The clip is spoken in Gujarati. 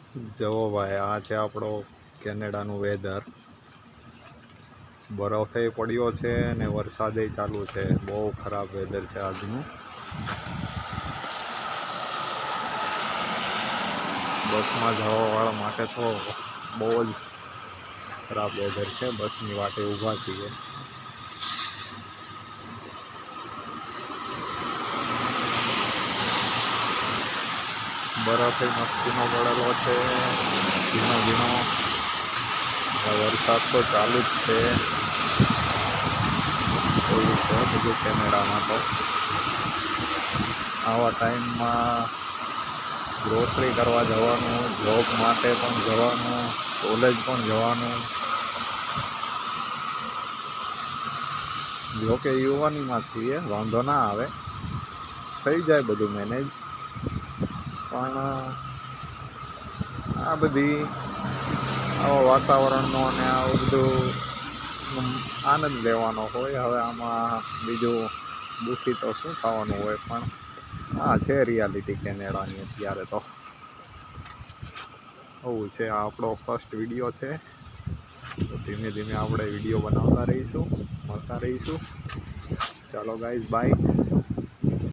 જવો ભાઈ, આ છે આપણો કેનેડાનું વેધર. બરફે પડ્યો છે ને વરસાદે ચાલુ છે. બહુ ખરાબ વેધર છે આજનું. બસમાં જવાવાળા માટે તો બહુ જ ખરાબ વેધર છે. બસની વાટે ઊભા છીએ. બરફે મસ્તીનો પડેલો છે, ઝીણો ઝીણો. વરસાદ તો ચાલુ જ છે. એવું છે બધું કેનેડામાં તો. આવા ટાઈમમાં ગ્રોસરી કરવા જવાનું, જોબ માટે પણ જવાનું, કોલેજ પણ જવાનું. જોકે યુવાનીમાં છીએ, વાંધો ના આવે, થઈ જાય બધું મેનેજ. પણ આ બધી આવા વાતાવરણનો અને આવું બધું આનંદ લેવાનો હોય. હવે આમાં બીજું દુઃખી તો શું થવાનું હોય, પણ આ છે રિયાલિટી કેનેડાની અત્યારે તો. આવું છે. આ આપણો ફર્સ્ટ વિડીયો છે, તો ધીમે ધીમે આપણે વિડીયો બનાવતા રહીશું, મળતા રહીશું. ચાલો ગાઈઝ, બાય.